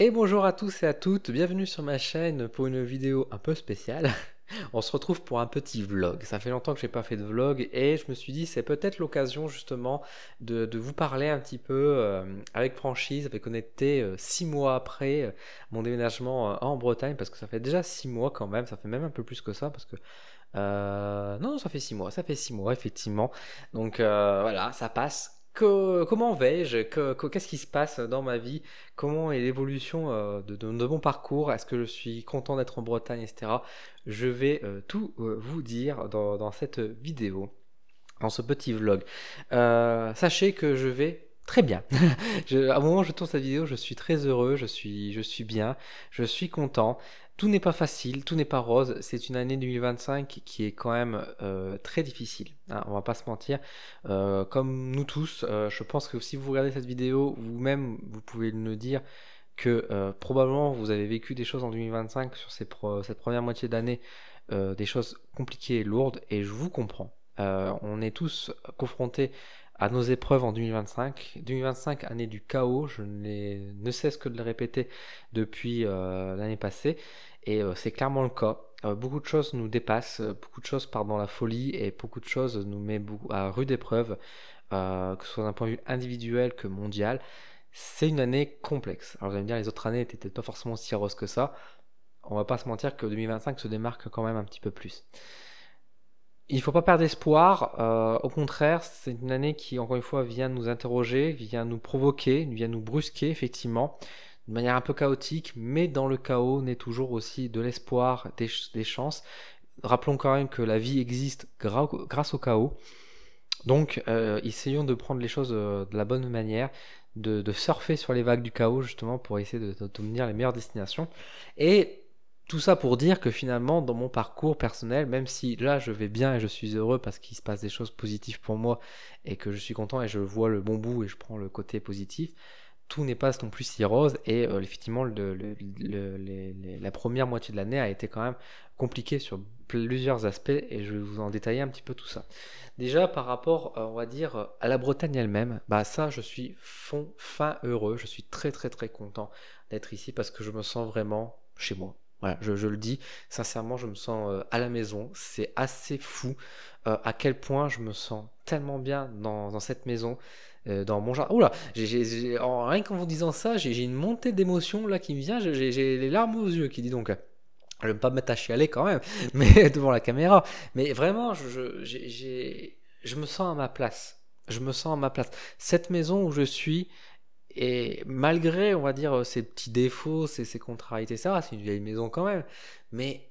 Et bonjour à tous et à toutes, bienvenue sur ma chaîne pour une vidéo un peu spéciale. On se retrouve pour un petit vlog. Ça fait longtemps que j'ai pas fait de vlog et je me suis dit c'est peut-être l'occasion justement de vous parler un petit peu avec franchise, avec honnêteté, 6 mois après mon déménagement en Bretagne, parce que ça fait déjà 6 mois quand même, ça fait même un peu plus que ça parce que non, ça fait 6 mois, ça fait 6 mois effectivement. Donc voilà, ça passe. Comment vais-je? Qu'est-ce qui se passe dans ma vie? Comment est l'évolution de mon parcours? Est-ce que je suis content d'être en Bretagne, etc. Je vais tout vous dire dans cette vidéo, dans ce petit vlog. Sachez que je vais très bien. À un moment où je tourne cette vidéo, je suis très heureux, je suis bien, je suis content. Tout n'est pas facile, tout n'est pas rose. C'est une année 2025 qui est quand même très difficile, hein, on va pas se mentir. Comme nous tous, je pense que si vous regardez cette vidéo, vous-même, vous pouvez me dire que probablement vous avez vécu des choses en 2025 sur cette première moitié d'année, des choses compliquées et lourdes, et je vous comprends. On est tous confrontés à nos épreuves en 2025. 2025, année du chaos, ne cesse que de le répéter depuis l'année passée, et c'est clairement le cas. Beaucoup de choses nous dépassent, beaucoup de choses partent dans la folie, et beaucoup de choses nous mettent à rude épreuve, que ce soit d'un point de vue individuel que mondial. C'est une année complexe. Alors vous allez me dire, les autres années n'étaient peut-être pas forcément si roses que ça. On va pas se mentir que 2025 se démarque quand même un petit peu plus. Il ne faut pas perdre espoir, au contraire, c'est une année qui, encore une fois, vient nous interroger, vient nous provoquer, vient nous brusquer, effectivement, de manière un peu chaotique, mais dans le chaos naît toujours aussi de l'espoir, des chances. Rappelons quand même que la vie existe grâce au chaos, donc essayons de prendre les choses de la bonne manière, de surfer sur les vagues du chaos, justement, pour essayer d'obtenir les meilleures destinations. Et tout ça pour dire que finalement, dans mon parcours personnel, même si là je vais bien et je suis heureux parce qu'il se passe des choses positives pour moi et que je suis content et je vois le bon bout et je prends le côté positif, tout n'est pas non plus si rose, et effectivement la première moitié de l'année a été quand même compliquée sur plusieurs aspects, et je vais vous en détailler un petit peu tout ça. Déjà par rapport, on va dire, à la Bretagne elle-même, bah ça je suis fin heureux, je suis très très très content d'être ici parce que je me sens vraiment chez moi. Voilà, je le dis sincèrement, je me sens à la maison. C'est assez fou à quel point je me sens tellement bien dans cette maison, dans mon jardin. Oula, rien qu'en vous disant ça, j'ai une montée d'émotion là qui me vient. J'ai les larmes aux yeux qui dit donc. Je vais pas me mettre à chialer quand même, mais devant la caméra. Mais vraiment, je me sens à ma place. Je me sens à ma place. Cette maison où je suis, et malgré, on va dire, ses petits défauts, ses contrariétés, ça, c'est une vieille maison quand même. Mais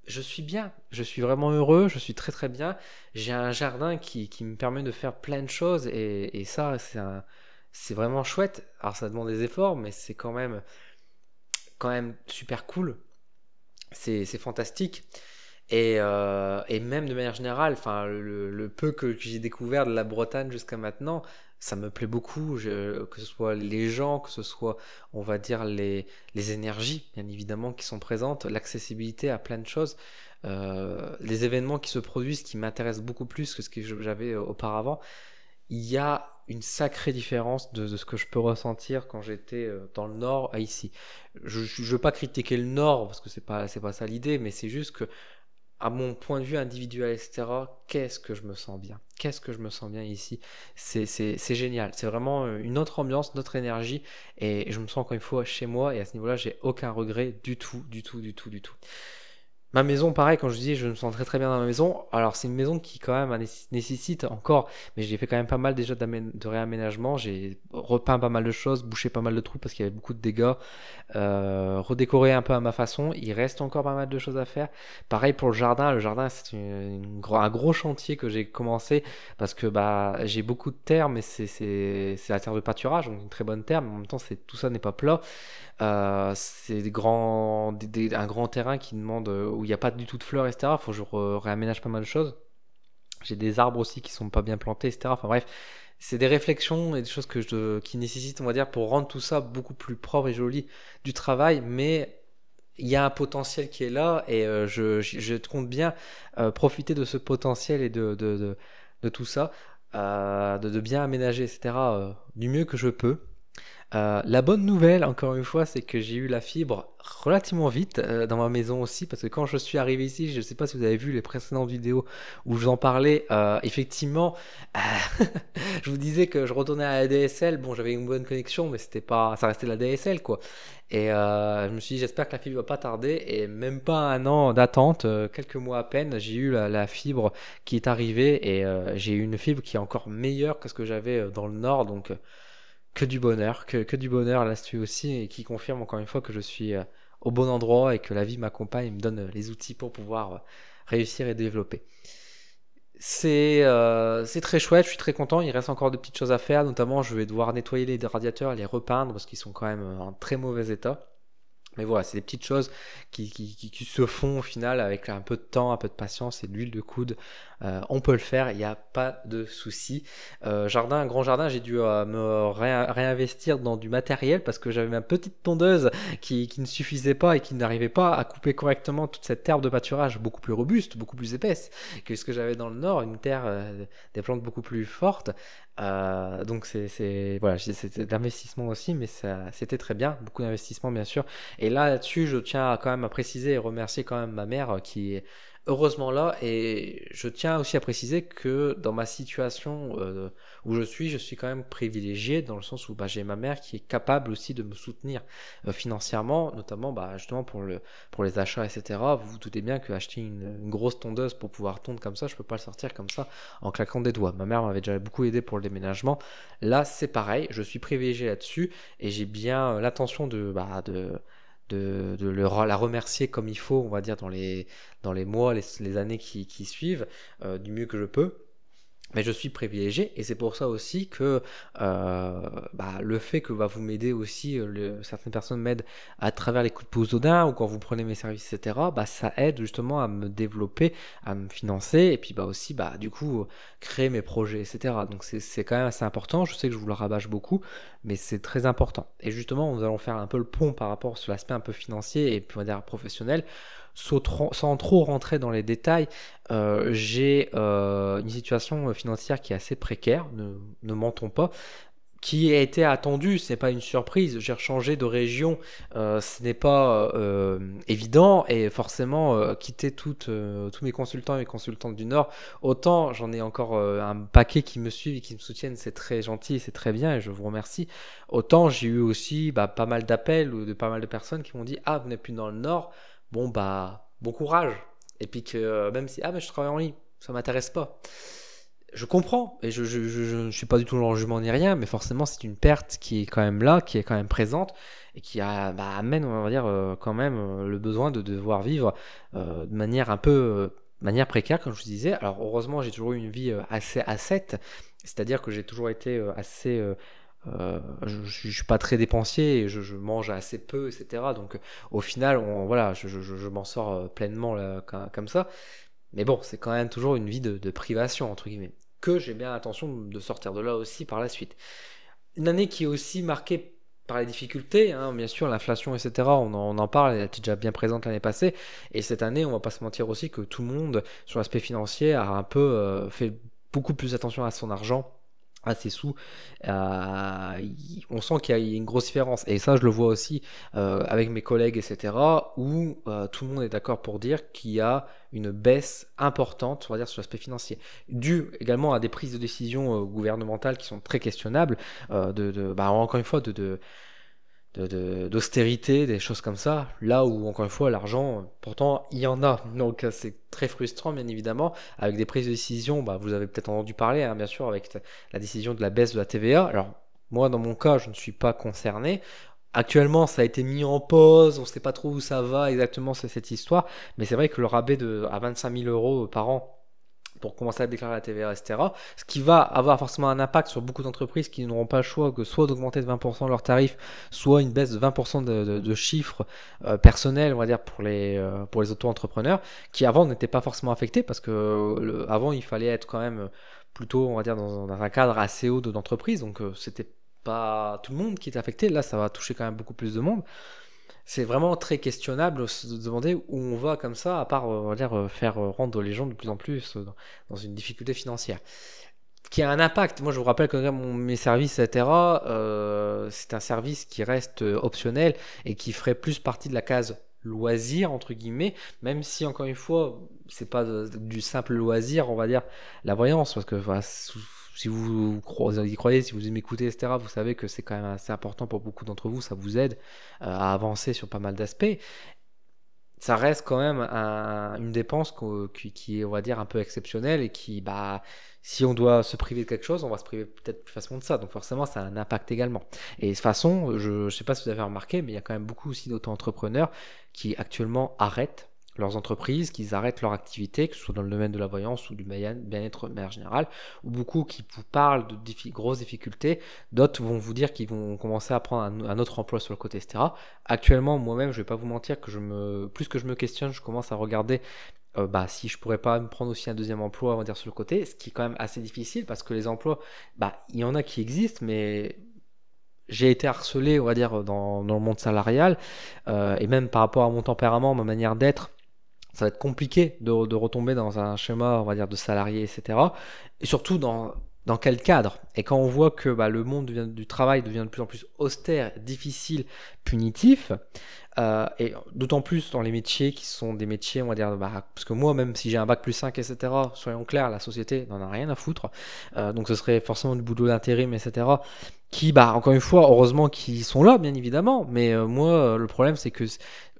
je suis bien, je suis vraiment heureux, je suis très très bien. J'ai un jardin qui me permet de faire plein de choses, et ça, c'est vraiment chouette. Alors ça demande des efforts, mais c'est quand même super cool. C'est fantastique. Et même de manière générale, enfin, le peu que j'ai découvert de la Bretagne jusqu'à maintenant, ça me plaît beaucoup, que ce soit les gens, que ce soit, on va dire, les énergies, bien évidemment, qui sont présentes, l'accessibilité à plein de choses, les événements qui se produisent, qui m'intéressent beaucoup plus que ce que j'avais auparavant. Il y a une sacrée différence de ce que je peux ressentir quand j'étais dans le Nord à ici. Je ne veux pas critiquer le Nord, parce que c'est pas ça l'idée, mais c'est juste que, à mon point de vue individuel, etc., qu'est-ce que je me sens bien. Qu'est-ce que je me sens bien ici. C'est génial. C'est vraiment une autre ambiance, une autre énergie. Et je me sens encore une fois chez moi. Et à ce niveau-là, j'ai aucun regret du tout, du tout, du tout, du tout. Ma maison, pareil, quand je dis je me sens très très bien dans ma maison. Alors c'est une maison qui quand même nécessite encore, mais j'ai fait quand même pas mal déjà de réaménagement. J'ai repeint pas mal de choses, bouché pas mal de trous parce qu'il y avait beaucoup de dégâts, redécoré un peu à ma façon. Il reste encore pas mal de choses à faire. Pareil pour le jardin. Le jardin, c'est un gros chantier que j'ai commencé parce que bah j'ai beaucoup de terre, mais c'est la terre de pâturage, donc une très bonne terre, mais en même temps tout ça n'est pas plat. C'est un grand terrain qui demande, où il n'y a pas du tout de fleurs, etc. Faut que je réaménage pas mal de choses. J'ai des arbres aussi qui sont pas bien plantés, etc. Enfin bref, c'est des réflexions et des choses qui nécessitent, on va dire, pour rendre tout ça beaucoup plus propre et joli, du travail, mais il y a un potentiel qui est là, et je compte bien profiter de ce potentiel et de tout ça, de bien aménager, etc., du mieux que je peux. La bonne nouvelle, encore une fois, c'est que j'ai eu la fibre relativement vite dans ma maison aussi, parce que quand je suis arrivé ici, je ne sais pas si vous avez vu les précédentes vidéos où je vous en parlais, effectivement, je vous disais que je retournais à la DSL. Bon, j'avais une bonne connexion, mais c'était pas, ça restait la DSL, quoi. Et je me suis dit, j'espère que la fibre va pas tarder, et même pas un an d'attente, quelques mois à peine, j'ai eu la fibre qui est arrivée, et j'ai eu une fibre qui est encore meilleure que ce que j'avais dans le nord, donc que du bonheur, que du bonheur là-dessus aussi, et qui confirme encore une fois que je suis au bon endroit et que la vie m'accompagne et me donne les outils pour pouvoir réussir et développer. C'est très chouette, je suis très content. Il reste encore de petites choses à faire, notamment je vais devoir nettoyer les radiateurs et les repeindre parce qu'ils sont quand même en très mauvais état. Mais voilà, c'est des petites choses qui se font au final avec un peu de temps, un peu de patience et de l'huile de coude. On peut le faire, il n'y a pas de souci. Jardin, un grand jardin, j'ai dû me réinvestir dans du matériel parce que j'avais ma petite tondeuse qui ne suffisait pas et qui n'arrivait pas à couper correctement toute cette herbe de pâturage beaucoup plus robuste, beaucoup plus épaisse que ce que j'avais dans le nord, une terre, des plantes beaucoup plus fortes. Donc voilà, c'était de l'investissement aussi, mais c'était très bien, beaucoup d'investissement bien sûr. Et là-dessus, je tiens quand même à préciser et remercier quand même ma mère qui est heureusement là. Et je tiens aussi à préciser que dans ma situation où je suis quand même privilégié dans le sens où j'ai ma mère qui est capable aussi de me soutenir financièrement, notamment justement pour les achats, etc. Vous vous doutez bien qu'acheter une grosse tondeuse pour pouvoir tondre comme ça, je peux pas le sortir comme ça en claquant des doigts. Ma mère m'avait déjà beaucoup aidé pour le déménagement. Là, c'est pareil, je suis privilégié là-dessus et j'ai bien l'intention la remercier comme il faut, on va dire, dans les mois, les années qui suivent, du mieux que je peux. Mais je suis privilégié et c'est pour ça aussi que le fait que vous m'aidez aussi, certaines personnes m'aident à travers les coups de pouce d'Odin ou quand vous prenez mes services, etc. Ça aide justement à me développer, à me financer et puis aussi du coup créer mes projets, etc. Donc c'est quand même assez important. Je sais que je vous le rabâche beaucoup, mais c'est très important. Et justement, nous allons faire un peu le pont par rapport sur l'aspect un peu financier et puis on va dire professionnel. Sans trop rentrer dans les détails, j'ai une situation financière qui est assez précaire, ne mentons pas, qui a été attendue, ce n'est pas une surprise. J'ai changé de région, ce n'est pas évident, et forcément quitter tous mes consultants et consultantes du Nord, autant j'en ai encore un paquet qui me suivent et qui me soutiennent, c'est très gentil, c'est très bien et je vous remercie. Autant j'ai eu aussi pas mal d'appels ou de pas mal de personnes qui m'ont dit ah vous n'êtes plus dans le Nord, bon bon courage. Et puis que même si je travaille en ligne, ça m'intéresse pas. Je comprends et je ne suis pas du tout dans le jugement ni rien, mais forcément c'est une perte qui est quand même là, qui est quand même présente et qui amène, on va dire, quand même le besoin de devoir vivre de manière manière précaire, comme je vous disais. Alors heureusement j'ai toujours eu une vie assez ascète, c'est-à-dire que j'ai toujours été assez je suis pas très dépensier et je mange assez peu, etc. Donc au final, voilà, je m'en sors pleinement là, comme ça. Mais bon, c'est quand même toujours une vie de privation, entre guillemets, que j'ai bien l'intention de sortir de là aussi par la suite. Une année qui est aussi marquée par les difficultés, hein, bien sûr, l'inflation, etc. On en parle, elle était déjà bien présente l'année passée. Et cette année, on va pas se mentir aussi que tout le monde, sur l'aspect financier, a un peu fait beaucoup plus attention à son argent, à ses sous. On sent qu'il y a une grosse différence. Et ça, je le vois aussi avec mes collègues, etc., où tout le monde est d'accord pour dire qu'il y a une baisse importante, on va dire, sur l'aspect financier, dû également à des prises de décision gouvernementales qui sont très questionnables, encore une fois, d'austérité, des choses comme ça, là où encore une fois l'argent, pourtant il y en a, donc c'est très frustrant bien évidemment, avec des prises de décision, vous avez peut-être entendu parler, hein, bien sûr, avec la décision de la baisse de la TVA. Alors moi dans mon cas je ne suis pas concerné, actuellement ça a été mis en pause, on ne sait pas trop où ça va exactement cette histoire, mais c'est vrai que le rabais à 25 000 euros par an pour commencer à déclarer la TVA, etc. Ce qui va avoir forcément un impact sur beaucoup d'entreprises qui n'auront pas le choix que soit d'augmenter de 20% leurs tarifs, soit une baisse de 20% de chiffres personnels, on va dire, pour les auto-entrepreneurs, qui avant n'étaient pas forcément affectés, parce que avant, il fallait être quand même plutôt, on va dire, dans un cadre assez haut d'entreprise, donc c'était pas tout le monde qui était affecté. Là, ça va toucher quand même beaucoup plus de monde. C'est vraiment très questionnable de se demander où on va comme ça, à part on va dire, faire rendre les gens de plus en plus dans une difficulté financière. qui a un impact. Moi, je vous rappelle que mes services, etc., c'est un service qui reste optionnel et qui ferait plus partie de la case loisir, entre guillemets, même si, encore une fois, c'est pas du simple loisir, on va dire, la voyance, parce que voilà, si vous y croyez, si vous m'écoutez, etc., vous savez que c'est quand même assez important pour beaucoup d'entre vous, ça vous aide à avancer sur pas mal d'aspects. Ça reste quand même une dépense qui est, on va dire, un peu exceptionnelle et qui, bah, si on doit se priver de quelque chose, on va se priver peut-être plus facilement de ça. Donc forcément, ça a un impact également. Et de toute façon, je ne sais pas si vous avez remarqué, mais il y a quand même beaucoup aussi d'auto-entrepreneurs qui actuellement arrêtent leurs entreprises, qu'ils arrêtent leur activité, que ce soit dans le domaine de la voyance ou du bien-être de manière générale, ou beaucoup qui vous parlent de grosses difficultés, d'autres vont vous dire qu'ils vont commencer à prendre un autre emploi sur le côté, etc. Actuellement, moi-même, je vais pas vous mentir que plus que je me questionne, je commence à regarder si je pourrais pas me prendre aussi un deuxième emploi, on va dire, sur le côté, ce qui est quand même assez difficile parce que les emplois, il y en a qui existent, mais j'ai été harcelé, on va dire, dans le monde salarial, et même par rapport à mon tempérament, ma manière d'être, ça va être compliqué de retomber dans un schéma, on va dire, de salarié, etc. Et surtout dans quel cadre. Et quand on voit que le monde du travail devient de plus en plus austère, difficile, punitif, et d'autant plus dans les métiers qui sont des métiers, on va dire, parce que moi, même si j'ai un bac plus 5, etc., soyons clairs, la société n'en a rien à foutre. Donc ce serait forcément du boulot d'intérim, etc., qui, encore une fois, heureusement qu'ils sont là, bien évidemment, mais moi, le problème, c'est que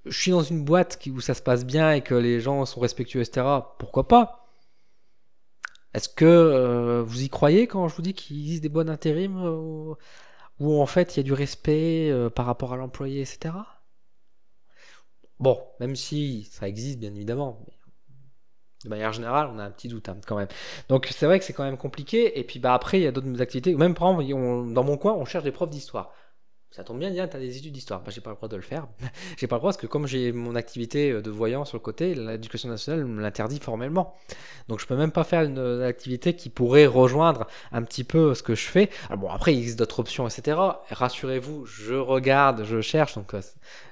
je suis dans une boîte où ça se passe bien et que les gens sont respectueux, etc., pourquoi pas? Est-ce que vous y croyez quand je vous dis qu'il existe des boîtes d'intérim où en fait il y a du respect par rapport à l'employé, etc.? Bon, même si ça existe bien évidemment, mais de manière générale, on a un petit doute quand même. Donc c'est vrai que c'est quand même compliqué. Et puis après, il y a d'autres activités. Même par exemple, dans mon coin, on cherche des profs d'histoire. Ça tombe bien, tu as des études d'histoire. J'ai pas le droit de le faire. J'ai pas le droit parce que comme j'ai mon activité de voyant sur le côté, l'éducation nationale me l'interdit formellement. Donc je peux même pas faire une activité qui pourrait rejoindre un petit peu ce que je fais. Alors bon, après il existe d'autres options, etc. Rassurez-vous, je regarde, je cherche. Donc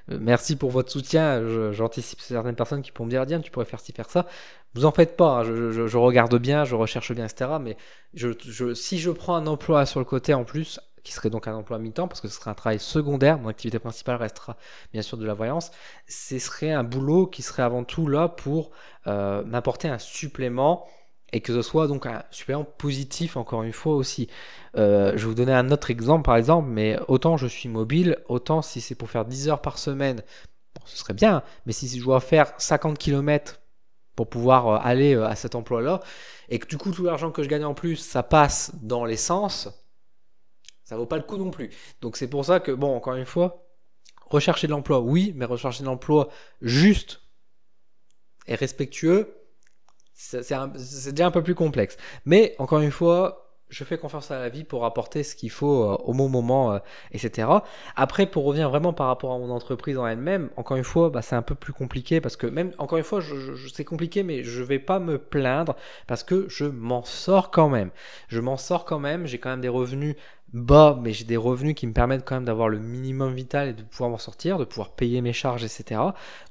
merci pour votre soutien. J'anticipe certaines personnes qui pourront me dire, Diane, tu pourrais faire ci, faire ça. Vous en faites pas, hein. Je regarde bien, je recherche bien, etc. Mais si je prends un emploi sur le côté en plus, qui serait donc un emploi à mi-temps, parce que ce serait un travail secondaire, mon activité principale restera bien sûr de la voyance, ce serait un boulot qui serait avant tout là pour m'apporter un supplément, et que ce soit donc un supplément positif encore une fois aussi. Je vais vous donner un autre exemple par exemple, mais autant je suis mobile, autant si c'est pour faire 10 heures par semaine, bon, ce serait bien, mais si je dois faire 50 km pour pouvoir aller à cet emploi-là, et que du coup tout l'argent que je gagne en plus, ça passe dans l'essence, ça vaut pas le coup non plus. Donc c'est pour ça que, bon, encore une fois, rechercher de l'emploi, oui, mais rechercher de l'emploi juste et respectueux, c'est déjà un peu plus complexe. Mais encore une fois, je fais confiance à la vie pour apporter ce qu'il faut au bon moment, etc. Après, pour revenir vraiment par rapport à mon entreprise en elle-même, encore une fois, c'est un peu plus compliqué parce que même, encore une fois, c'est compliqué, mais je vais pas me plaindre parce que je m'en sors quand même. Je m'en sors quand même, j'ai quand même des revenus bas, mais j'ai des revenus qui me permettent quand même d'avoir le minimum vital et de pouvoir m'en sortir, de pouvoir payer mes charges, etc.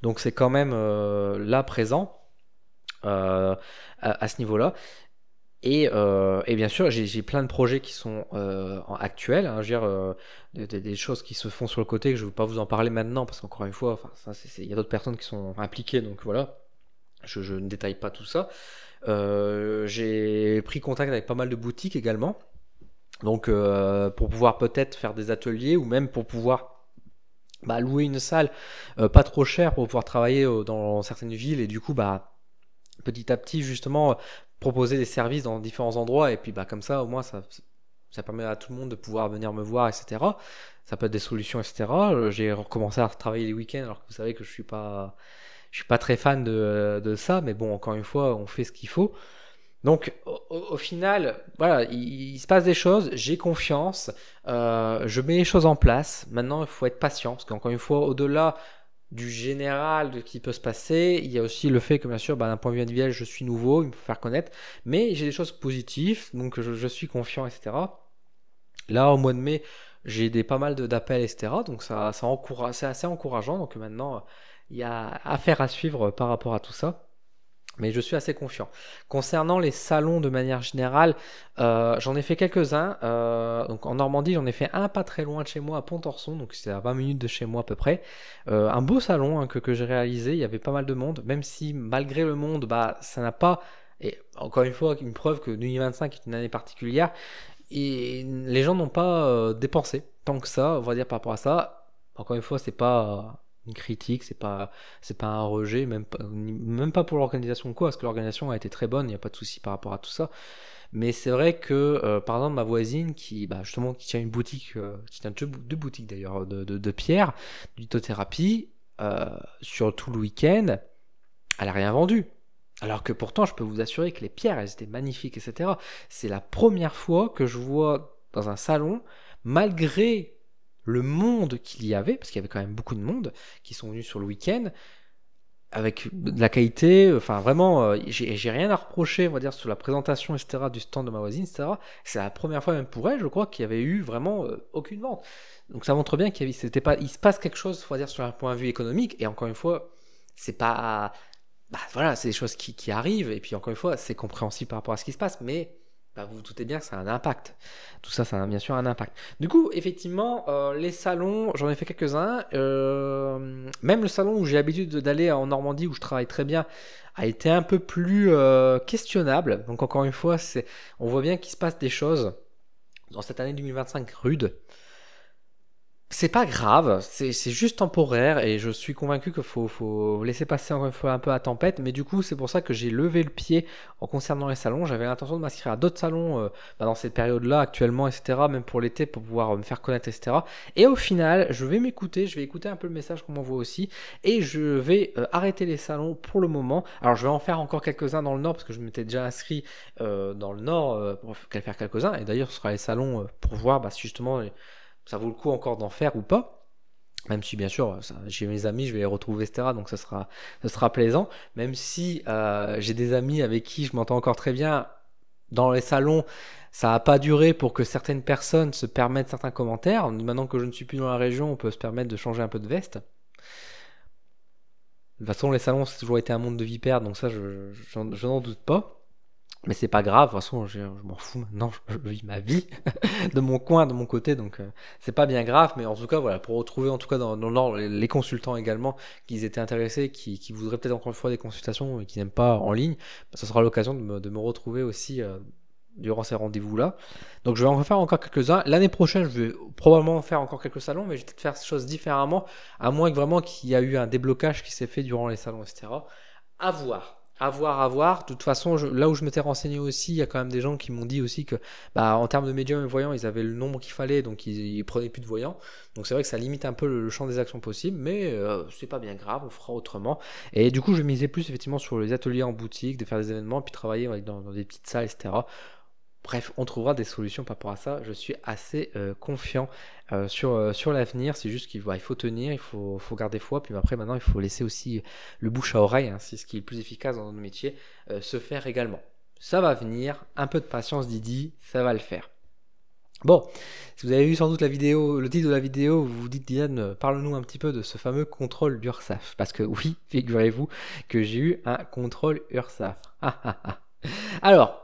Donc c'est quand même là présent à ce niveau-là. Et bien sûr, j'ai plein de projets qui sont actuels, hein, je veux dire, des choses qui se font sur le côté que je ne veux pas vous en parler maintenant parce qu'encore une fois, il y a d'autres personnes qui sont impliquées, donc voilà, je ne détaille pas tout ça. J'ai pris contact avec pas mal de boutiques également, donc pour pouvoir peut-être faire des ateliers ou même pour pouvoir louer une salle pas trop chère pour pouvoir travailler dans certaines villes et du coup petit à petit justement proposer des services dans différents endroits et puis comme ça au moins ça permet à tout le monde de pouvoir venir me voir, etc. Ça peut être des solutions, etc. J'ai recommencé à travailler les week-ends alors que vous savez que je suis pas très fan de ça, mais bon, encore une fois, on fait ce qu'il faut. Donc au final, voilà, il se passe des choses, j'ai confiance, je mets les choses en place. Maintenant, il faut être patient parce qu'encore une fois, au-delà du général de ce qui peut se passer, il y a aussi le fait que bien sûr d'un point de vue individuel je suis nouveau, il me faut faire connaître, mais j'ai des choses positives, donc je suis confiant, etc. Là au mois de mai j'ai pas mal d'appels, etc. Donc ça encourage, c'est assez encourageant, donc maintenant il y a affaire à suivre par rapport à tout ça. Mais je suis assez confiant. Concernant les salons de manière générale, j'en ai fait quelques-uns. Donc en Normandie, j'en ai fait un pas très loin de chez moi, à Pont-Orson, donc c'est à 20 minutes de chez moi à peu près. Un beau salon hein, que j'ai réalisé, il y avait pas mal de monde, même si malgré le monde, bah, ça n'a pas... Et encore une fois, une preuve que 2025 est une année particulière, et les gens n'ont pas dépensé tant que ça, on va dire par rapport à ça. Encore une fois, c'est pas une critique, c'est pas un rejet, même pas pour l'organisation ou quoi, parce que l'organisation a été très bonne, il n'y a pas de souci par rapport à tout ça. Mais c'est vrai que, par exemple, ma voisine qui, bah, justement, qui tient une boutique, qui tient deux boutiques d'ailleurs de pierre, d'lithothérapie, sur tout le week-end, elle a rien vendu. Alors que pourtant, je peux vous assurer que les pierres, elles étaient magnifiques, etc. C'est la première fois que je vois dans un salon, malgré le monde qu'il y avait, parce qu'il y avait quand même beaucoup de monde qui sont venus sur le week-end, avec de la qualité, enfin vraiment, j'ai rien à reprocher, on va dire, sur la présentation, etc., du stand de ma voisine, etc. C'est la première fois, même pour elle, je crois, qu'il y avait eu vraiment aucune vente. Donc ça montre bien qu'il il se passe quelque chose, on va dire, sur un point de vue économique, et encore une fois, c'est pas bah, voilà, c'est des choses qui arrivent, et puis encore une fois, c'est compréhensible par rapport à ce qui se passe, mais bah, vous vous doutez bien que ça a un impact. Tout ça, ça a bien sûr un impact. Du coup, effectivement, les salons, j'en ai fait quelques-uns. Même le salon où j'ai l'habitude d'aller en Normandie, où je travaille très bien, a été un peu plus questionnable. Donc encore une fois, on voit bien qu'il se passe des choses dans cette année 2025 rude. C'est pas grave, c'est juste temporaire et je suis convaincu qu'il faut laisser passer encore une fois un peu la tempête. Mais du coup, c'est pour ça que j'ai levé le pied en concernant les salons. J'avais l'intention de m'inscrire à d'autres salons bah, dans cette période-là, actuellement, etc. Même pour l'été, pour pouvoir me faire connaître, etc. Et au final, je vais écouter un peu le message qu'on m'envoie aussi. Et je vais arrêter les salons pour le moment. Alors, je vais en faire encore quelques-uns dans le Nord parce que je m'étais déjà inscrit dans le Nord pour faire quelques-uns. Et d'ailleurs, ce sera les salons pour voir bah, si justement ça vaut le coup encore d'en faire ou pas. Même si bien sûr, j'ai mes amis, je vais les retrouver, etc. Donc ça sera plaisant. Même si j'ai des amis avec qui je m'entends encore très bien dans les salons, ça n'a pas duré pour que certaines personnes se permettent certains commentaires. Maintenant que je ne suis plus dans la région, on peut se permettre de changer un peu de veste. De toute façon, les salons, c'est toujours été un monde de vipères, donc ça, je n'en doute pas. Mais c'est pas grave, de toute façon, je m'en fous maintenant, je vis ma vie de mon coin, de mon côté, donc c'est pas bien grave, mais en tout cas, voilà, pour retrouver en tout cas dans le Nord les consultants également, qui étaient intéressés, qui voudraient peut-être encore une fois des consultations et qui n'aiment pas en ligne, bah, ça sera l'occasion de me retrouver aussi durant ces rendez-vous-là. Donc je vais en faire encore quelques-uns. L'année prochaine, je vais probablement faire encore quelques salons, mais je vais peut-être faire ces choses différemment, à moins que vraiment qu'il y a eu un déblocage qui s'est fait durant les salons, etc. À voir. À voir, à voir. De toute façon, là où je m'étais renseigné aussi, il y a quand même des gens qui m'ont dit aussi que, bah, en termes de médiums et voyants, ils avaient le nombre qu'il fallait, donc ils prenaient plus de voyants. Donc c'est vrai que ça limite un peu le champ des actions possibles, mais c'est pas bien grave, on fera autrement. Et du coup, je misais plus effectivement sur les ateliers en boutique, de faire des événements, puis travailler dans des petites salles, etc. Bref, on trouvera des solutions par rapport à ça. Je suis assez confiant sur l'avenir. C'est juste qu'il faut tenir, il faut garder foi. Puis après, maintenant, il faut laisser aussi le bouche à oreille, hein, c'est ce qui est le plus efficace dans notre métier, se faire également. Ça va venir. Un peu de patience, Didi, ça va le faire. Bon, si vous avez vu sans doute la vidéo, le titre de la vidéo, vous vous dites, Diane, parle-nous un petit peu de ce fameux contrôle URSSAF. Parce que oui, figurez-vous que j'ai eu un contrôle URSSAF. Alors,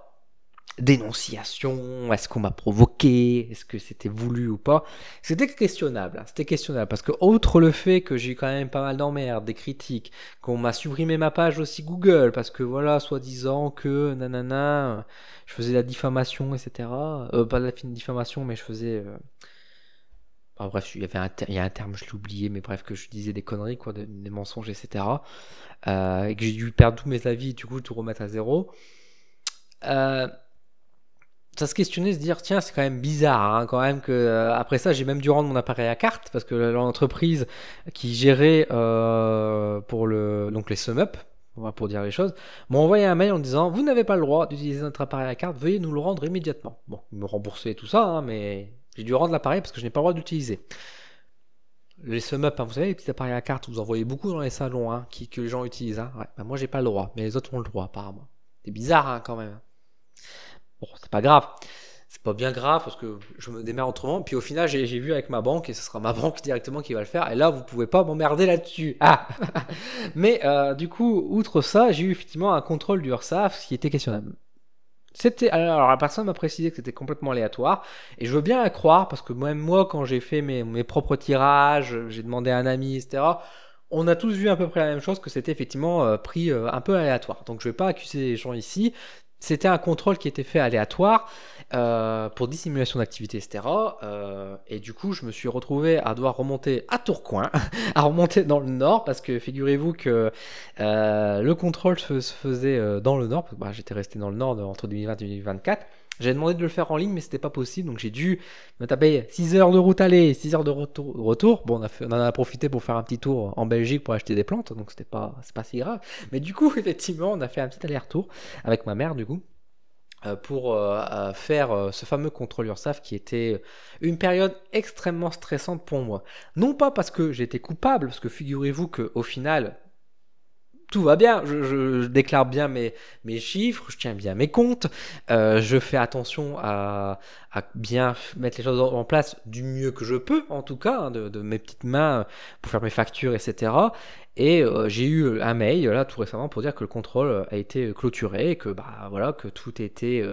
dénonciation, est-ce qu'on m'a provoqué, est-ce que c'était voulu ou pas, c'était questionnable, parce que outre le fait que j'ai eu quand même pas mal d'emmerdes, des critiques, qu'on m'a supprimé ma page aussi Google, parce que voilà, soi-disant que nanana, je faisais la diffamation, etc. Pas de la diffamation, mais je faisais... bref, il y a un terme, je l'ai oublié, mais bref, que je disais des conneries, quoi, des mensonges, etc. Et que j'ai dû perdre tous mes avis, du coup, tout remettre à zéro. Ça se questionnait, se dire tiens c'est quand même bizarre hein, quand même que après ça j'ai même dû rendre mon appareil à carte parce que l'entreprise qui gérait pour donc les sum-up pour dire les choses m'a envoyé un mail en disant vous n'avez pas le droit d'utiliser notre appareil à carte, veuillez nous le rendre immédiatement. Bon, ils me remboursaient tout ça hein, mais j'ai dû rendre l'appareil parce que je n'ai pas le droit d'utiliser les sum-up, hein, vous savez les petits appareils à carte, vous en voyez beaucoup dans les salons hein, que les gens utilisent hein. Ouais, bah, moi j'ai pas le droit mais les autres ont le droit apparemment. C'est bizarre hein, quand même. Bon, c'est pas grave. c'est pas bien grave parce que je me démerde autrement. Puis au final, j'ai vu avec ma banque et ce sera ma banque directement qui va le faire. Et là, vous pouvez pas m'emmerder là-dessus. Ah. Mais du coup, outre ça, j'ai eu effectivement un contrôle du URSSAF, ce qui était questionnable. Alors la personne m'a précisé que c'était complètement aléatoire et je veux bien la croire parce que même moi quand j'ai fait mes propres tirages, j'ai demandé à un ami, etc. On a tous vu à peu près la même chose, que c'était effectivement pris un peu aléatoire. Donc je vais pas accuser les gens ici. C'était un contrôle qui était fait aléatoire pour dissimulation d'activité, etc. Et du coup, je me suis retrouvé à devoir remonter à Tourcoing, à remonter dans le nord, parce que figurez-vous que le contrôle se faisait dans le nord. Parce que, j'étais resté dans le nord entre 2020 et 2024. J'ai demandé de le faire en ligne, mais c'était pas possible, donc j'ai dû me taper 6 heures de route aller, 6 heures de retour. Bon, on en a profité pour faire un petit tour en Belgique pour acheter des plantes, donc c'est pas si grave. Mais du coup, effectivement, on a fait un petit aller-retour avec ma mère, du coup, pour faire ce fameux contrôle URSSAF qui était une période extrêmement stressante pour moi. Non pas parce que j'étais coupable, parce que figurez-vous qu'au final, tout va bien, je déclare bien mes chiffres, je tiens bien mes comptes, je fais attention à bien mettre les choses en place du mieux que je peux, en tout cas, hein, de mes petites mains pour faire mes factures, etc. Et j'ai eu un mail là tout récemment pour dire que le contrôle a été clôturé, et que voilà, que tout était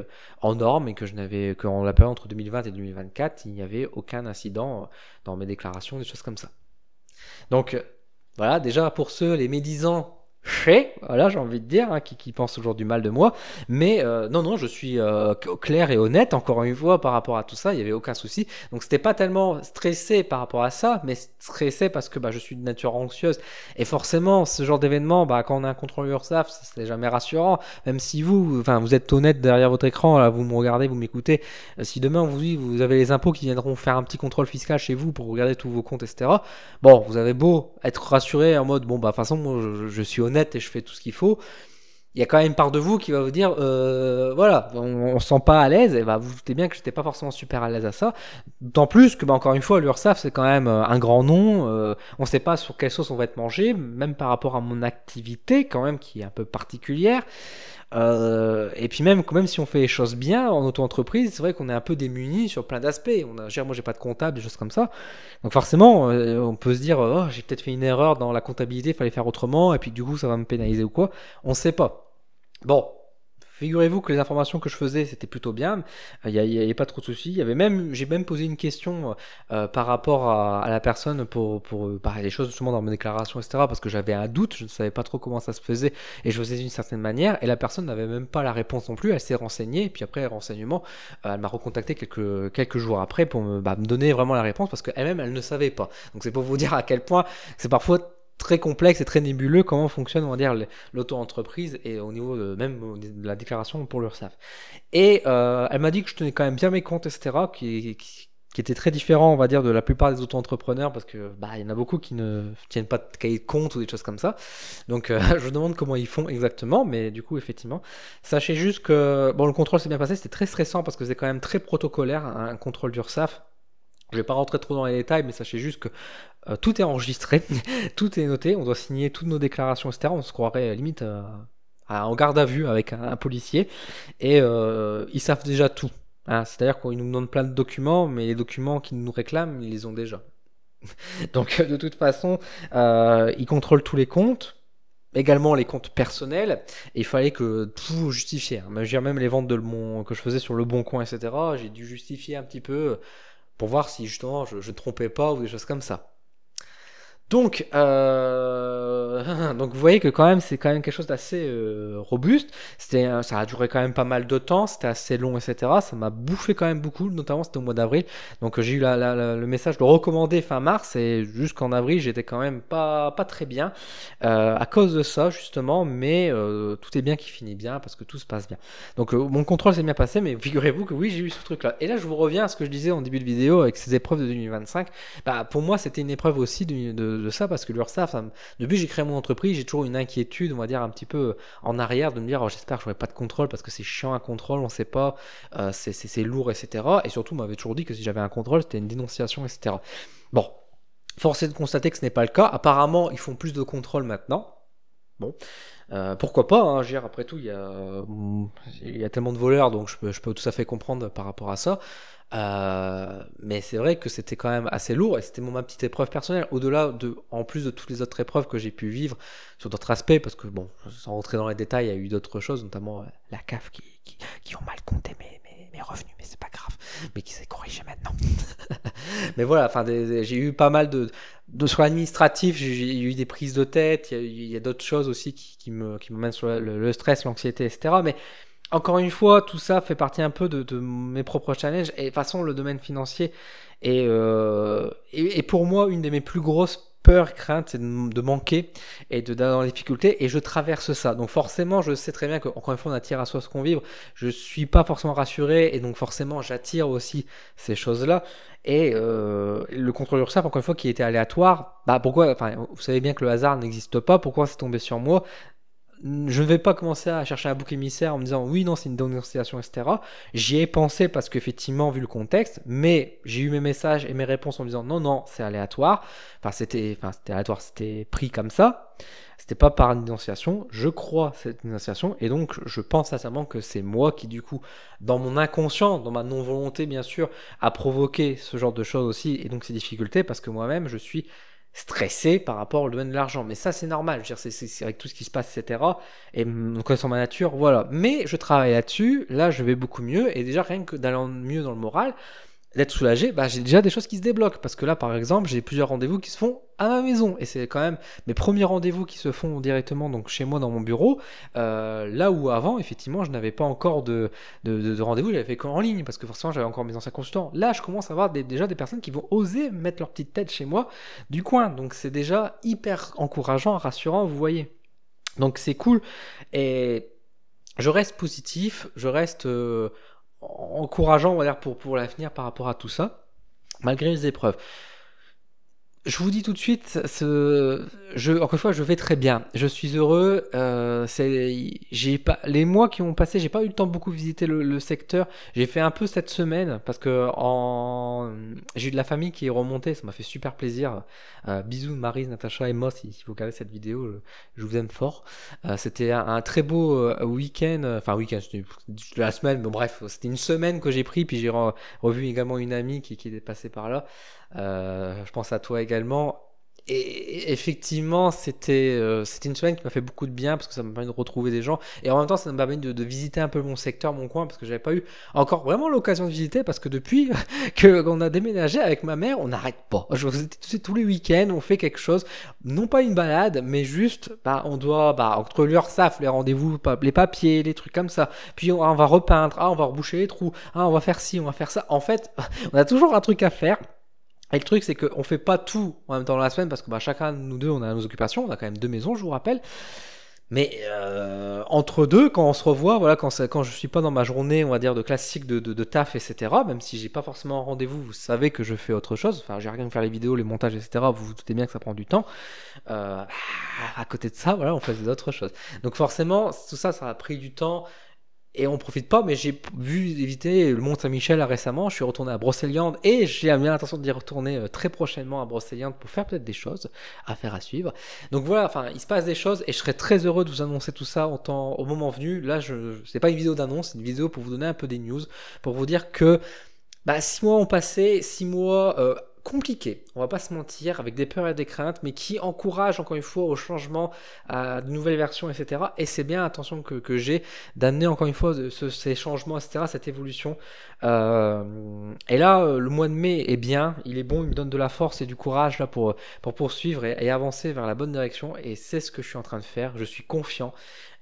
en norme et que qu'en la période entre 2020 et 2024, il n'y avait aucun incident dans mes déclarations, des choses comme ça. Donc voilà, déjà pour ceux, les médisants, voilà, j'ai envie de dire, hein, qui pensent toujours du mal de moi, mais non, je suis clair et honnête, encore une fois, par rapport à tout ça, il n'y avait aucun souci, donc c'était pas tellement stressé par rapport à ça, mais stressé parce que je suis de nature anxieuse, et forcément, ce genre d'événement, quand on a un contrôle URSSAF, c'est jamais rassurant, même si vous êtes honnête derrière votre écran, là, vous me regardez, vous m'écoutez, si demain on vous dit, vous avez les impôts qui viendront faire un petit contrôle fiscal chez vous pour regarder tous vos comptes, etc., bon, vous avez beau être rassuré en mode, de toute façon, moi, je suis honnête et je fais tout ce qu'il faut, il y a quand même une part de vous qui va vous dire voilà, on se sent pas à l'aise, et vous doutez bien que j'étais pas forcément super à l'aise à ça, d'autant plus que encore une fois, l'URSSAF c'est quand même un grand nom, on sait pas sur quelle sauce on va être mangé, même par rapport à mon activité quand même qui est un peu particulière. Et puis même si on fait les choses bien en auto-entreprise, c'est vrai qu'on est un peu démuni sur plein d'aspects. Moi j'ai pas de comptable, des choses comme ça. Donc forcément, on peut se dire oh, j'ai peut-être fait une erreur dans la comptabilité, il fallait faire autrement, et puis du coup ça va me pénaliser ou quoi. On sait pas. Bon. Figurez-vous que les informations que je faisais, c'était plutôt bien. Il n'y avait pas trop de soucis. J'ai même posé une question par rapport à la personne pour parler des choses justement dans mes déclarations, etc. Parce que j'avais un doute, je ne savais pas trop comment ça se faisait et je faisais d'une certaine manière. Et la personne n'avait même pas la réponse non plus. Elle s'est renseignée et puis après renseignement, elle m'a recontacté quelques jours après pour me donner vraiment la réponse parce qu'elle-même elle ne savait pas. Donc c'est pour vous dire à quel point c'est parfois très complexe et très nébuleux comment fonctionne, on va dire, l'auto-entreprise et au niveau même de la déclaration pour l'URSSAF. Et elle m'a dit que je tenais quand même bien mes comptes, etc., qui était très différent, on va dire, de la plupart des auto-entrepreneurs, parce que il y en a beaucoup qui ne tiennent pas de cahier de compte ou des choses comme ça. Donc je me demande comment ils font exactement, mais du coup, effectivement, sachez juste que le contrôle s'est bien passé, c'était très stressant parce que c'est quand même très protocolaire, un contrôle d'URSSAF. Je vais pas rentrer trop dans les détails, mais sachez juste que tout est enregistré, tout est noté, on doit signer toutes nos déclarations, etc. On se croirait limite en garde à vue avec un policier, et ils savent déjà tout. Hein. C'est-à-dire qu'ils nous demandent plein de documents, mais les documents qu'ils nous réclament, ils les ont déjà. Donc de toute façon, ils contrôlent tous les comptes, également les comptes personnels, et il fallait que tout justifier. Hein. Même les ventes que je faisais sur Le Bon Coin, etc., j'ai dû justifier un petit peu pour voir si justement je ne trompais pas ou des choses comme ça. Donc, donc vous voyez que quand même c'est quand même quelque chose d'assez robuste. Ça a duré quand même pas mal de temps, c'était assez long, etc. Ça m'a bouffé quand même beaucoup, notamment c'était au mois d'avril. Donc j'ai eu le message de recommander fin mars, et jusqu'en avril j'étais quand même pas très bien à cause de ça justement. Mais tout est bien qui finit bien parce que tout se passe bien. Donc mon contrôle s'est bien passé, mais figurez-vous que oui, j'ai eu ce truc-là. Et là je vous reviens à ce que je disais en début de vidéo avec ces épreuves de 2025. Pour moi c'était une épreuve aussi de ça, parce que l'URSSAF, depuis que j'ai créé mon entreprise, j'ai toujours une inquiétude, on va dire un petit peu en arrière, de me dire j'espère que j'aurai pas de contrôle parce que c'est chiant un contrôle, on sait pas, c'est lourd, etc. Et surtout on m'avait toujours dit que si j'avais un contrôle c'était une dénonciation, etc. Bon, force est de constater que ce n'est pas le cas. Apparemment ils font plus de contrôles maintenant. Bon, Pourquoi pas, hein, je veux dire, après tout, il y a tellement de voleurs, donc je peux tout à fait comprendre par rapport à ça. Mais c'est vrai que c'était quand même assez lourd et c'était ma petite épreuve personnelle. En plus de toutes les autres épreuves que j'ai pu vivre sur d'autres aspects, parce que bon, sans rentrer dans les détails, il y a eu d'autres choses, notamment la CAF qui ont mal compté mes revenus, mais c'est pas grave, mais qui s'est corrigé maintenant. Mais voilà, enfin, j'ai eu pas mal sur l'administratif, j'ai eu des prises de tête, il y a d'autres choses aussi qui me mènent sur le stress, l'anxiété, etc. Mais encore une fois, tout ça fait partie un peu de mes propres challenges. Et de toute façon, le domaine financier est pour moi une de mes plus grosses peurs, craintes, c'est de manquer et d'aller dans les difficultés. Et je traverse ça. Donc forcément, je sais très bien que, encore une fois, on attire à soi ce qu'on vibre. Je suis pas forcément rassuré et donc forcément, j'attire aussi ces choses-là. Et le contrôle URSSAF, encore une fois, qui était aléatoire, bah pourquoi, enfin, vous savez bien que le hasard n'existe pas. Pourquoi c'est tombé sur moi? Je ne vais pas commencer à chercher un bouc émissaire en me disant oui, non, c'est une dénonciation, etc. J'y ai pensé parce qu'effectivement, vu le contexte, mais j'ai eu mes messages et mes réponses en me disant non, non, c'est aléatoire. C'était aléatoire, c'était pris comme ça. C'était pas par une dénonciation. Je crois cette dénonciation et donc je pense sincèrement que c'est moi qui, du coup, dans mon inconscient, dans ma non-volonté, bien sûr, a provoqué ce genre de choses aussi et donc ces difficultés parce que moi-même, je suis stressé par rapport au domaine de l'argent. Mais ça, c'est normal. Je veux dire, c'est avec tout ce qui se passe, etc. Et connaissant ma nature, voilà. Mais je travaille là-dessus. Là, je vais beaucoup mieux. Et déjà, rien que d'aller mieux dans le moral, d'être soulagé, bah, j'ai déjà des choses qui se débloquent. Parce que là, par exemple, j'ai plusieurs rendez-vous qui se font à ma maison. Et c'est quand même mes premiers rendez-vous qui se font directement donc chez moi dans mon bureau. Là où avant, effectivement, je n'avais pas encore de rendez-vous, j'avais fait qu'en ligne. Parce que forcément, j'avais encore mes anciens consultants. Là, je commence à avoir déjà des personnes qui vont oser mettre leur petite tête chez moi du coin. Donc c'est déjà hyper encourageant, rassurant, vous voyez. Donc c'est cool. Et je reste positif, je reste encourageant, on va dire, pour l'avenir par rapport à tout ça, malgré les épreuves. Je vous dis tout de suite, encore une fois, je vais très bien. Je suis heureux. J'ai pas, les mois qui ont passé, j'ai pas eu le temps de beaucoup visiter le secteur. J'ai fait un peu cette semaine parce que j'ai eu de la famille qui est remontée. Ça m'a fait super plaisir. Bisous, Maryse, Natacha et Moss, si vous regardez cette vidéo, je vous aime fort. C'était un très beau week-end. Enfin, week-end, c'était la semaine, mais bref, c'était une semaine que j'ai pris. Puis j'ai revu également une amie qui est passée par là. Je pense à toi également. Et effectivement, c'était une semaine qui m'a fait beaucoup de bien parce que ça m'a permis de retrouver des gens. Et en même temps, ça m'a permis de visiter un peu mon secteur, mon coin, parce que j'avais pas eu encore vraiment l'occasion de visiter. Parce que depuis qu'on a déménagé avec ma mère, on n'arrête pas. Tous les week-ends, on fait quelque chose. Non pas une balade, mais juste, on doit, entre l'URSSAF, les rendez-vous, les papiers, les trucs comme ça. Puis on va repeindre, on va reboucher les trous, on va faire ci, on va faire ça. En fait, on a toujours un truc à faire. Et le truc, c'est qu'on fait pas tout en même temps dans la semaine parce que chacun de nous deux, on a nos occupations. On a quand même 2 maisons, je vous rappelle. Mais entre deux, quand on se revoit, voilà, quand je suis pas dans ma journée, on va dire, de classique de taf, etc., même si j'ai pas forcément un rendez-vous, vous savez que je fais autre chose. Enfin, j'ai rien que faire les vidéos, les montages, etc. Vous vous doutez bien que ça prend du temps. À côté de ça, voilà, on faisait d'autres choses. Donc forcément, tout ça, ça a pris du temps. Et on profite pas, mais j'ai vu éviter le Mont Saint-Michel récemment. Je suis retourné à Brocéliande et j'ai bien l'intention d'y retourner très prochainement à Brocéliande pour faire peut-être des choses à faire à suivre. Donc voilà, enfin, il se passe des choses et je serais très heureux de vous annoncer tout ça au moment venu. Là, c'est pas une vidéo d'annonce, c'est une vidéo pour vous donner un peu des news, pour vous dire que 6 mois ont passé, 6 mois compliqués, on va pas se mentir, avec des peurs et des craintes, mais qui encouragent encore une fois au changement, à de nouvelles versions, etc. Et c'est bien l'intention que j'ai d'amener encore une fois ces changements, etc., cette évolution. Et là, le mois de mai est bien, il est bon, il me donne de la force et du courage là pour poursuivre et avancer vers la bonne direction. Et c'est ce que je suis en train de faire, je suis confiant.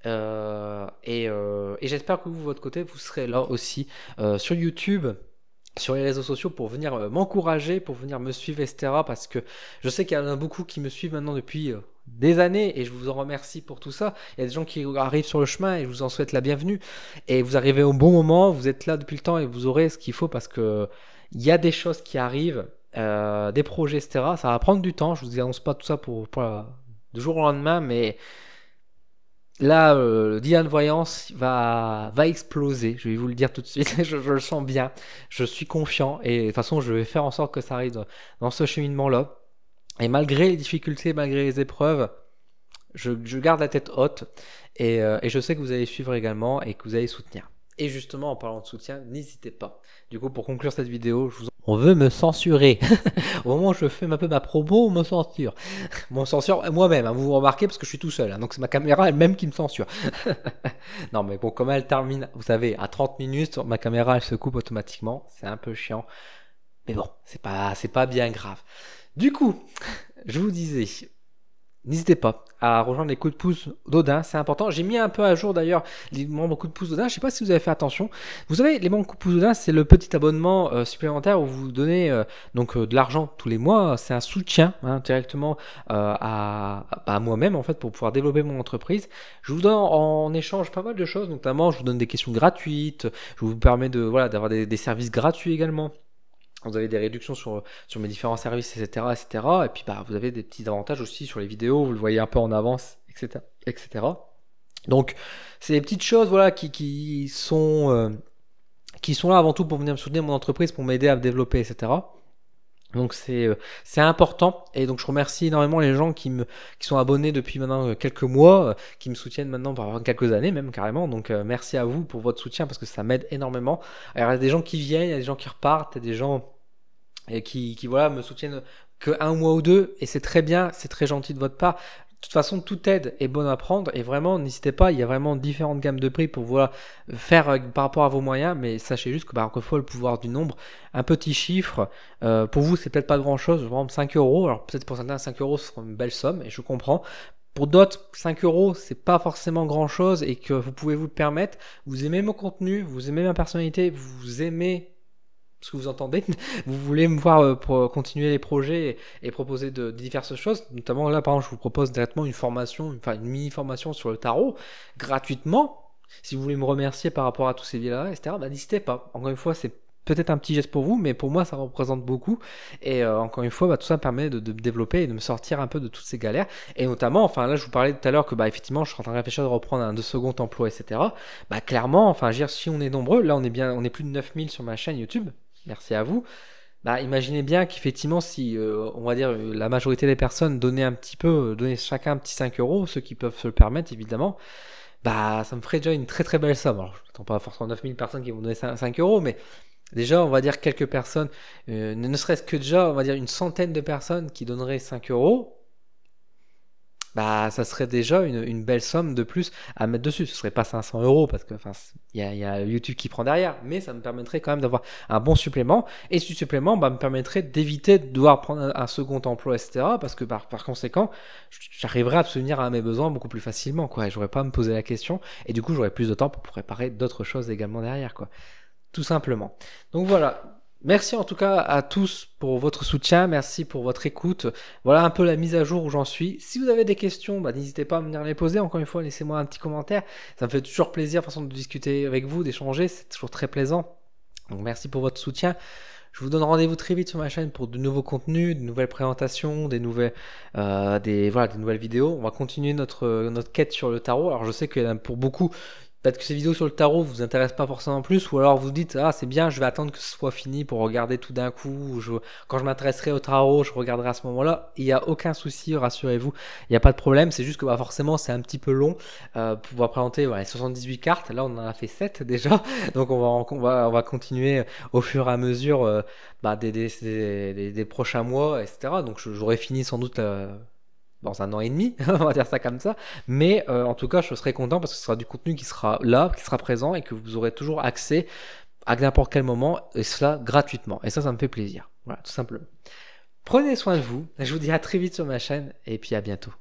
Et j'espère que vous, de votre côté, vous serez là aussi sur YouTube, sur les réseaux sociaux pour venir m'encourager, pour venir me suivre, etc. Parce que je sais qu'il y en a beaucoup qui me suivent maintenant depuis des années et je vous en remercie pour tout ça. Il y a des gens qui arrivent sur le chemin et je vous en souhaite la bienvenue. Et vous arrivez au bon moment, vous êtes là depuis le temps et vous aurez ce qu'il faut parce que il y a des choses qui arrivent, des projets, etc. Ça va prendre du temps, je vous annonce pas tout ça pour du jour au lendemain, mais là, le Diane Voyance va exploser, je vais vous le dire tout de suite, je le sens bien, je suis confiant et de toute façon je vais faire en sorte que ça arrive dans ce cheminement-là. Et malgré les difficultés, malgré les épreuves, je garde la tête haute et je sais que vous allez suivre également et que vous allez soutenir. Et justement, en parlant de soutien, n'hésitez pas. Du coup, pour conclure cette vidéo, on veut me censurer. Au moment où je fais un peu ma promo, on me censure. Mon censure moi-même, hein, vous vous remarquez, parce que je suis tout seul. Hein, donc c'est ma caméra elle-même qui me censure. Non, mais bon, comme elle termine, vous savez, à 30 minutes, ma caméra, elle se coupe automatiquement. C'est un peu chiant. Mais bon, c'est pas bien grave. Du coup, je vous disais, n'hésitez pas à rejoindre les coups de pouce d'Odin, c'est important. J'ai mis un peu à jour d'ailleurs les membres coups de pouce d'Odin. Je ne sais pas si vous avez fait attention. Vous savez, les membres coups de pouce d'Odin, c'est le petit abonnement supplémentaire où vous donnez de l'argent tous les mois. C'est un soutien directement à moi-même en fait pour pouvoir développer mon entreprise. Je vous donne en échange pas mal de choses, notamment je vous donne des questions gratuites. Je vous permets d'avoir des services gratuits également. Vous avez des réductions sur mes différents services, etc., etc. Et puis, vous avez des petits avantages aussi sur les vidéos. Vous le voyez un peu en avance, etc., etc. Donc, c'est des petites choses, voilà, qui sont là avant tout pour venir me soutenir mon entreprise, pour m'aider à me développer, etc. Donc c'est important, et donc je remercie énormément les gens qui sont abonnés depuis maintenant quelques mois, qui me soutiennent maintenant par quelques années même carrément. Donc merci à vous pour votre soutien parce que ça m'aide énormément. Alors il y a des gens qui viennent, il y a des gens qui repartent, il y a des gens qui voilà me soutiennent que un mois ou deux, et c'est très bien, c'est très gentil de votre part. De toute façon, toute aide est bonne à prendre, et vraiment, n'hésitez pas, il y a vraiment différentes gammes de prix pour voilà, faire par rapport à vos moyens, mais sachez juste que encore une fois, le pouvoir du nombre, un petit chiffre, pour vous, c'est peut-être pas grand-chose, par exemple 5 euros, alors peut-être pour certains, 5 euros, ce sera une belle somme, et je comprends. Pour d'autres, 5 euros, c'est pas forcément grand-chose, et que vous pouvez vous le permettre. Vous aimez mon contenu, vous aimez ma personnalité, vous aimez ce que vous entendez, vous voulez me voir pour continuer les projets et proposer de diverses choses, notamment là par exemple je vous propose directement une formation, enfin une mini formation sur le tarot, gratuitement. Si vous voulez me remercier par rapport à tous ces vidéos là, etc., n'hésitez pas. Encore une fois, c'est peut-être un petit geste pour vous, mais pour moi ça représente beaucoup, et encore une fois tout ça me permet de me développer et de me sortir un peu de toutes ces galères, et notamment, enfin là je vous parlais tout à l'heure que effectivement je suis en train de réfléchir de reprendre un second emploi, etc. Clairement, enfin je veux dire, si on est nombreux, là on est plus de 9000 sur ma chaîne YouTube. Merci à vous. Imaginez bien qu'effectivement, si on va dire la majorité des personnes donnaient donnaient chacun un petit 5 euros, ceux qui peuvent se le permettre évidemment, ça me ferait déjà une très très belle somme. Alors je n'attends pas forcément 9000 personnes qui vont donner 5 euros, mais déjà on va dire quelques personnes, ne serait-ce que déjà on va dire une centaine de personnes qui donneraient 5 euros. Ça serait déjà une belle somme de plus à mettre dessus. Ce serait pas 500 euros parce que il y a YouTube qui prend derrière, mais ça me permettrait quand même d'avoir un bon supplément, et ce supplément me permettrait d'éviter de devoir prendre un second emploi, etc. Parce que par conséquent, j'arriverai à subvenir à mes besoins beaucoup plus facilement, quoi. Et j'aurais pas à me poser la question, et du coup j'aurais plus de temps pour préparer d'autres choses également derrière, quoi. Tout simplement. Donc voilà. Merci en tout cas à tous pour votre soutien, merci pour votre écoute. Voilà un peu la mise à jour où j'en suis. Si vous avez des questions, n'hésitez pas à venir les poser. Encore une fois, laissez-moi un petit commentaire. Ça me fait toujours plaisir de discuter avec vous, d'échanger, c'est toujours très plaisant. Donc merci pour votre soutien. Je vous donne rendez-vous très vite sur ma chaîne pour de nouveaux contenus, de nouvelles présentations, des nouvelles vidéos. On va continuer notre quête sur le tarot. Alors je sais que pour beaucoup, peut-être que ces vidéos sur le tarot vous intéressent pas forcément plus, ou alors vous dites c'est bien, je vais attendre que ce soit fini pour regarder tout d'un coup, ou quand je m'intéresserai au tarot je regarderai à ce moment-là. Il n'y a aucun souci, rassurez-vous, il n'y a pas de problème. C'est juste que forcément c'est un petit peu long pour pouvoir présenter les 78 cartes. Là on en a fait 7 déjà, donc on va continuer au fur et à mesure des prochains mois, etc. Donc j'aurai fini sans doute dans un an et demi, on va dire ça comme ça, mais en tout cas je serai content parce que ce sera du contenu qui sera là, qui sera présent, et que vous aurez toujours accès à n'importe quel moment, et cela gratuitement, et ça me fait plaisir. Voilà, tout simplement. Prenez soin de vous, je vous dis à très vite sur ma chaîne, et puis à bientôt.